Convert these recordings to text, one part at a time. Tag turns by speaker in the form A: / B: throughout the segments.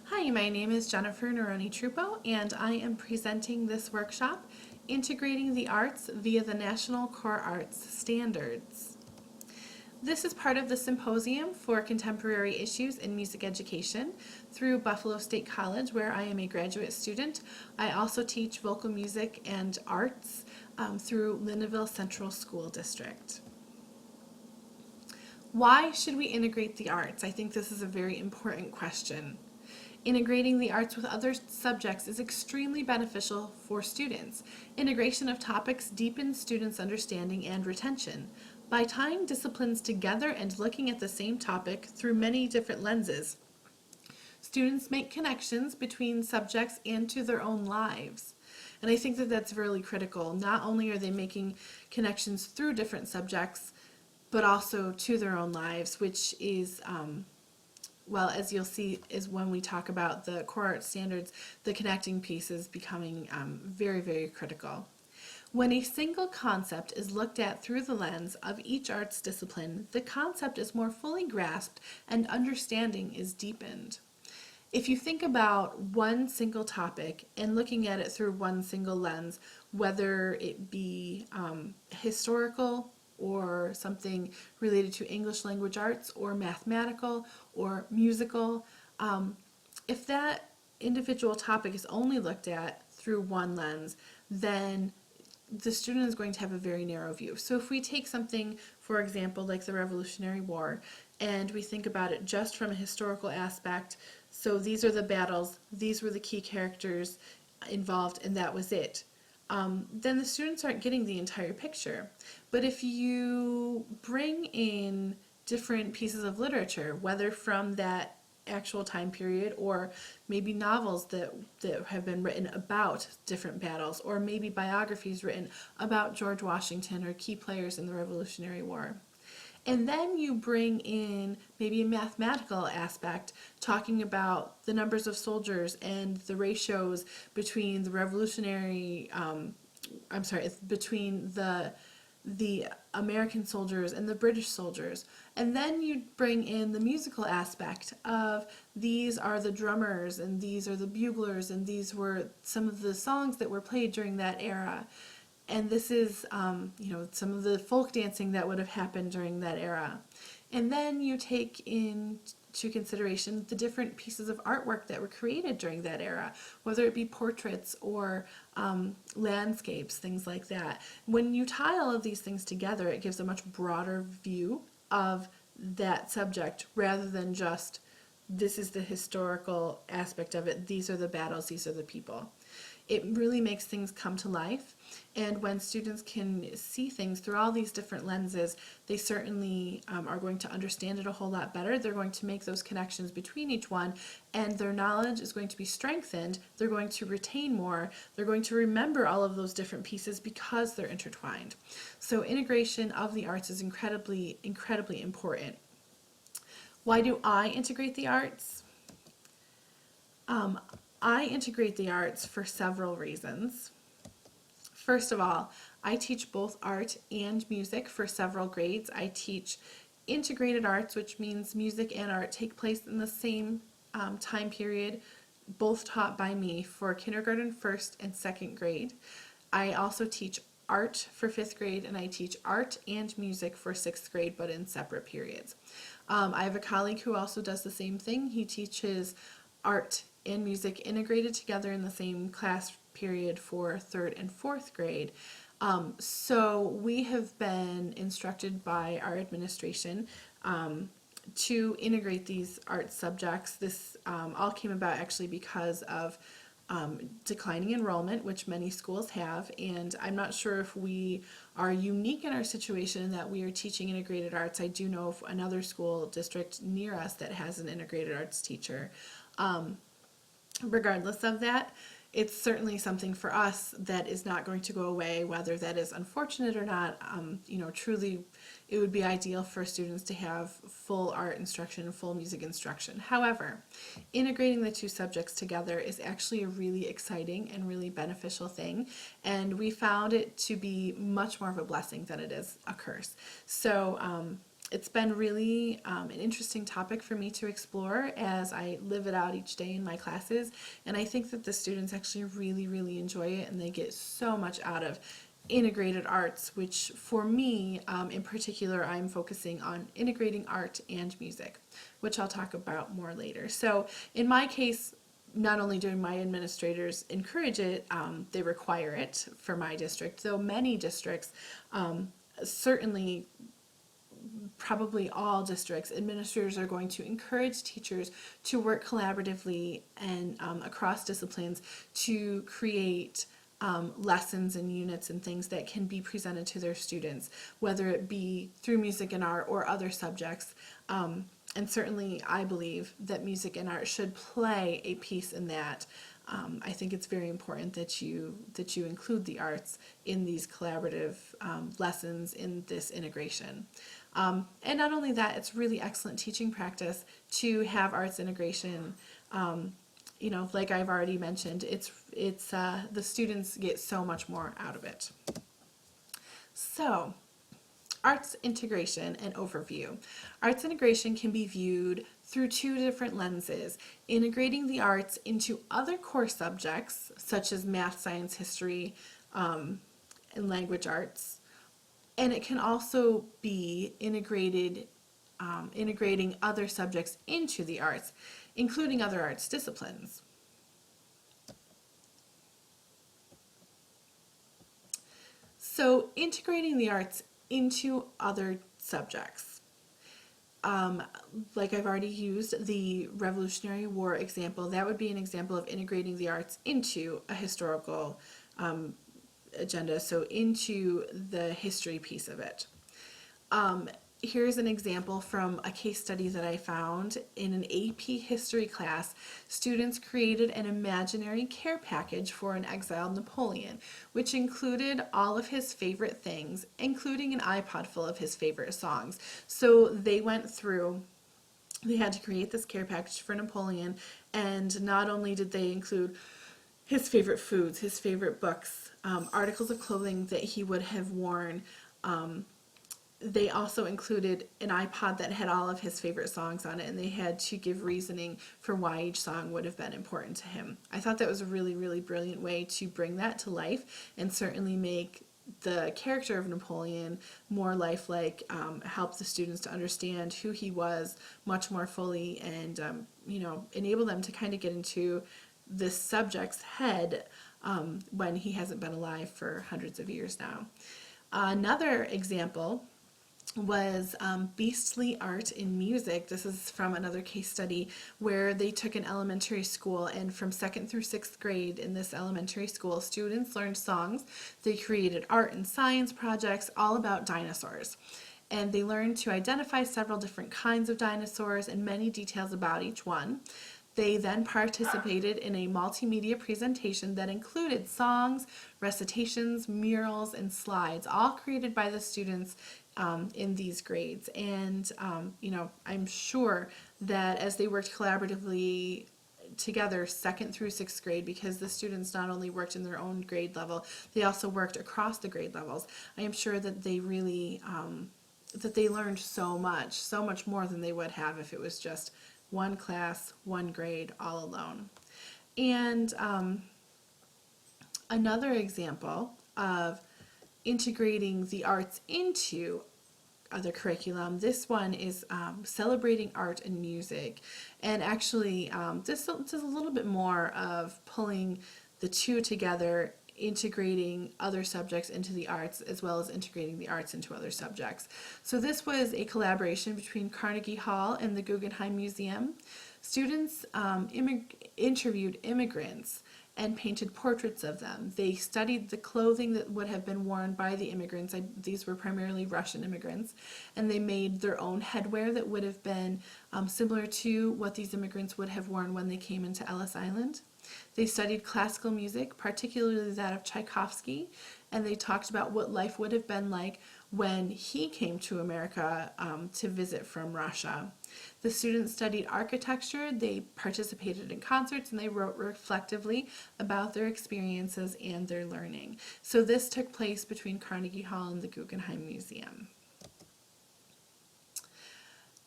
A: Hi, my name is Jennifer Neroni-Trupo, and I am presenting this workshop, Integrating the Arts via the National Core Arts Standards. This is part of the Symposium for Contemporary Issues in Music Education through Buffalo State College, where I am a graduate student. I also teach vocal music and arts through Linneville Central School District. Why should we integrate the arts? I think this is a very important question. Integrating the arts with other subjects is extremely beneficial for students. Integration of topics deepens students' understanding and retention. By tying disciplines together and looking at the same topic through many different lenses, students make connections between subjects and to their own lives. And I think that that's really critical. Not only are they making connections through different subjects, but also to their own lives, which is well, as you'll see, is when we talk about the core art standards, the connecting piece is becoming very, very critical. When a single concept is looked at through the lens of each arts discipline, the concept is more fully grasped and understanding is deepened. If you think about one single topic and looking at it through one single lens, whether it be historical, or something related to English language arts or mathematical or musical, if that individual topic is only looked at through one lens, then the student is going to have a very narrow view. So if we take something, for example, like the Revolutionary War, and we think about it just from a historical aspect, so these are the battles, these were the key characters involved, and that was it. Then the students aren't getting the entire picture. But if you bring in different pieces of literature, whether from that actual time period or maybe novels that have been written about different battles, or maybe biographies written about George Washington or key players in the Revolutionary War, and then you bring in maybe a mathematical aspect, talking about the numbers of soldiers and the ratios between the between the American soldiers and the British soldiers. And then you bring in the musical aspect of these are the drummers and these are the buglers and these were some of the songs that were played during that era. And this is, some of the folk dancing that would have happened during that era. And then you take into consideration the different pieces of artwork that were created during that era, whether it be portraits or landscapes, things like that. When you tie all of these things together, it gives a much broader view of that subject rather than just this is the historical aspect of it, these are the battles, these are the people. It really makes things come to life, and when students can see things through all these different lenses, they certainly are going to understand it a whole lot better. They're going to make those connections between each one, and their knowledge is going to be strengthened. They're going to retain more. They're going to remember all of those different pieces because they're intertwined. So integration of the arts is incredibly, incredibly important. Why do I integrate the arts? I integrate the arts for several reasons. First of all, I teach both art and music for several grades. I teach integrated arts, which means music and art take place in the same time period, both taught by me for kindergarten, first, and second grade. I also teach art for fifth grade, and I teach art and music for sixth grade, but in separate periods. I have a colleague who also does the same thing. He teaches art and music integrated together in the same class period for third and fourth grade. So we have been instructed by our administration to integrate these art subjects. This all came about actually because of declining enrollment, which many schools have, and I'm not sure if we are unique in our situation in that we are teaching integrated arts. I do know of another school district near us that has an integrated arts teacher. Regardless of that, it's certainly something for us that is not going to go away, whether that is unfortunate or not. Truly, it would be ideal for students to have full art instruction and full music instruction. However, integrating the two subjects together is actually a really exciting and really beneficial thing, and we found it to be much more of a blessing than it is a curse. So It's been really an interesting topic for me to explore as I live it out each day in my classes, and I think that the students actually really, really enjoy it, and they get so much out of integrated arts, which for me in particular, I'm focusing on integrating art and music, which I'll talk about more later. So in my case, not only do my administrators encourage it, they require it for my district, though many districts, certainly probably all districts, administrators are going to encourage teachers to work collaboratively and across disciplines to create lessons and units and things that can be presented to their students, whether it be through music and art or other subjects. And certainly I believe that music and art should play a piece in that. I think it's very important that you include the arts in these collaborative lessons in this integration. And not only that, it's really excellent teaching practice to have arts integration. You know, like I've already mentioned, it's the students get so much more out of it. So, arts integration and overview. Arts integration can be viewed through two different lenses: integrating the arts into other core subjects such as math, science, history, and language arts. And it can also be integrating other subjects into the arts, including other arts disciplines. So integrating the arts into other subjects. Like I've already used the Revolutionary War example, that would be an example of integrating the arts into a historical agenda, so into the history piece of it. Here's an example from a case study that I found in an AP history class. Students created an imaginary care package for an exiled Napoleon, which included all of his favorite things, including an iPod full of his favorite songs. So they went through, they had to create this care package for Napoleon, and not only did they include his favorite foods, his favorite books, articles of clothing that he would have worn, they also included an iPod that had all of his favorite songs on it, and they had to give reasoning for why each song would have been important to him. I thought that was a really, really brilliant way to bring that to life and certainly make the character of Napoleon more lifelike, help the students to understand who he was much more fully, and you know, enable them to kind of get into this subject's head when he hasn't been alive for hundreds of years now. Another example was beastly art in music. This is from another case study where they took an elementary school, and from 2nd through 6th grade in this elementary school, students learned songs. They created art and science projects all about dinosaurs. And they learned to identify several different kinds of dinosaurs and many details about each one. They then participated in a multimedia presentation that included songs, recitations, murals, and slides, all created by the students in these grades. And you know, I'm sure that as they worked collaboratively together 2nd through 6th grade, because the students not only worked in their own grade level, they also worked across the grade levels, I am sure that they really that they learned so much more than they would have if it was just one class, one grade, all alone. And another example of integrating the arts into other curriculum, this one is celebrating art and music. And actually, this is a little bit more of pulling the two together, integrating other subjects into the arts as well as integrating the arts into other subjects. So this was a collaboration between Carnegie Hall and the Guggenheim Museum. Students interviewed immigrants and painted portraits of them. They studied the clothing that would have been worn by the immigrants. These were primarily Russian immigrants, and they made their own headwear that would have been similar to what these immigrants would have worn when they came into Ellis Island. They studied classical music, particularly that of Tchaikovsky, and they talked about what life would have been like when he came to America to visit from Russia. The students studied architecture, they participated in concerts, and they wrote reflectively about their experiences and their learning. So this took place between Carnegie Hall and the Guggenheim Museum.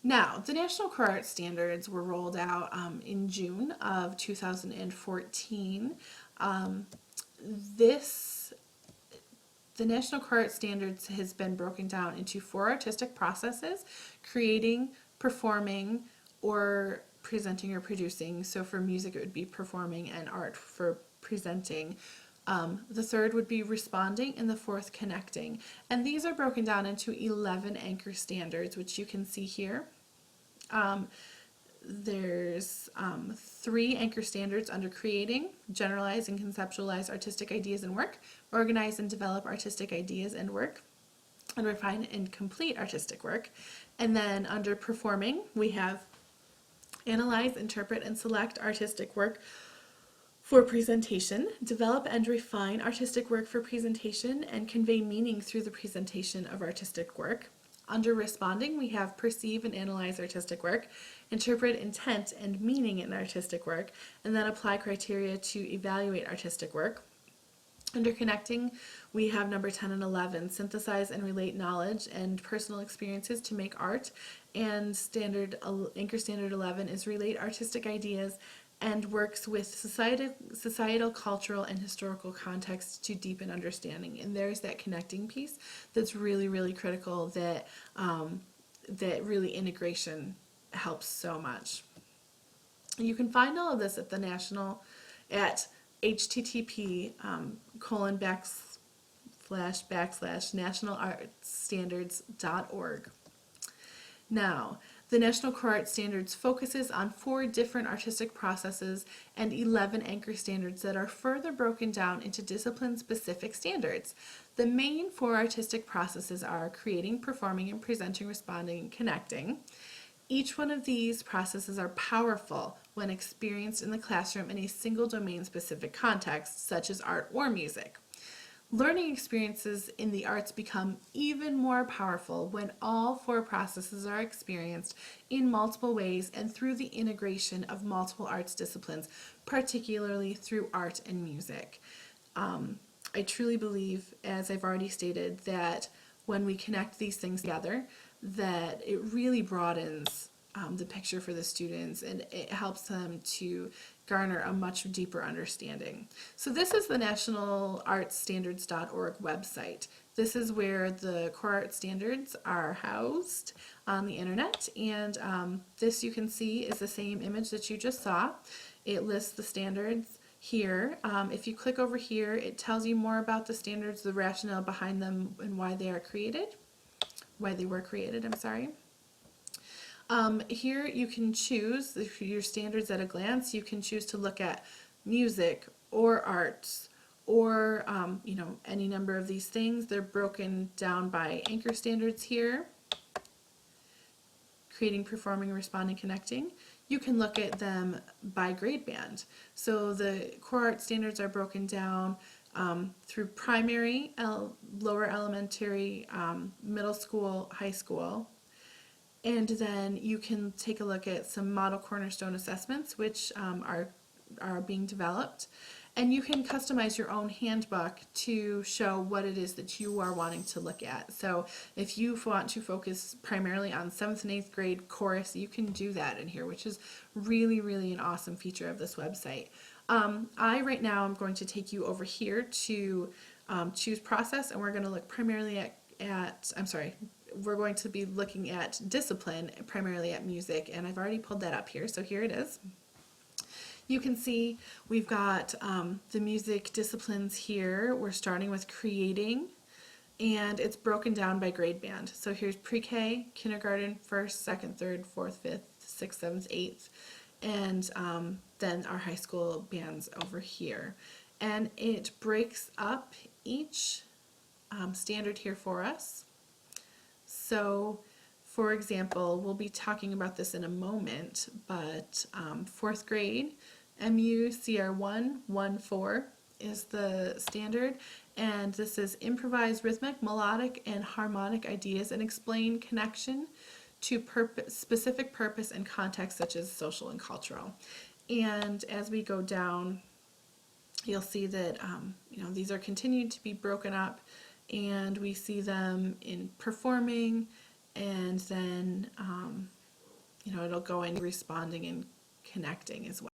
A: Now, the National Core Arts Standards were rolled out in June of 2014. Um, this The National Core Arts Standards has been broken down into 4 artistic processes: creating, performing, or presenting or producing. So for music, it would be performing, and art for presenting. The third would be responding, and the fourth connecting. And these are broken down into 11 anchor standards, which you can see here. There's 3 anchor standards under creating: generalize and conceptualize artistic ideas and work, organize and develop artistic ideas and work, and refine and complete artistic work. And then under performing, we have analyze, interpret, and select artistic work for presentation, develop and refine artistic work for presentation, and convey meaning through the presentation of artistic work. Under responding, we have perceive and analyze artistic work, interpret intent and meaning in artistic work, and then apply criteria to evaluate artistic work. Under connecting, we have number 10 and 11, synthesize and relate knowledge and personal experiences to make art, and anchor standard 11 is relate artistic ideas and works with societal, cultural, and historical context to deepen understanding. And there's that connecting piece that's really, really critical, that really integration helps so much. You can find all of this at the national, at http://nationalartsstandards.org. Now, the National Core Arts Standards focuses on 4 different artistic processes and 11 anchor standards that are further broken down into discipline-specific standards. The main 4 artistic processes are creating, performing, and presenting, responding, and connecting. Each one of these processes are powerful when experienced in the classroom in a single domain-specific context, such as art or music. Learning experiences in the arts become even more powerful when all 4 processes are experienced in multiple ways and through the integration of multiple arts disciplines, particularly through art and music. I truly believe, as I've already stated, that when we connect these things together, that it really broadens the picture for the students, and it helps them to garner a much deeper understanding. So this is the nationalartsstandards.org website. This is where the core art standards are housed on the internet, and this, you can see, is the same image that you just saw. It lists the standards here. If you click over here, it tells you more about the standards, the rationale behind them, and why they were created, I'm sorry. Here you can choose your standards at a glance. You can choose to look at music or arts or any number of these things. They're broken down by anchor standards here: creating, performing, responding, connecting. You can look at them by grade band. So the core art standards are broken down through primary, lower elementary, middle school, high school. And then you can take a look at some model cornerstone assessments, which are being developed. And you can customize your own handbook to show what it is that you are wanting to look at. So if you want to focus primarily on 7th and 8th grade chorus, you can do that in here, which is really, really an awesome feature of this website. Right now I'm going to take you over here to choose process, and we're going to look primarily we're going to be looking at discipline, primarily at music, and I've already pulled that up here, so here it is. You can see we've got the music disciplines here. We're starting with creating, and it's broken down by grade band. So here's pre-K, kindergarten, 1st, 2nd, 3rd, 4th, 5th, 6th, 7th, 8th, and then our high school bands over here. And it breaks up each standard here for us. So, for example, we'll be talking about this in a moment, but 4th grade, MU CR1 1-4 is the standard, and this is improvise rhythmic, melodic, and harmonic ideas and explain connection to specific purpose and context such as social and cultural. And as we go down, you'll see that these are continued to be broken up, and we see them in performing, and then it'll go into responding and connecting as well.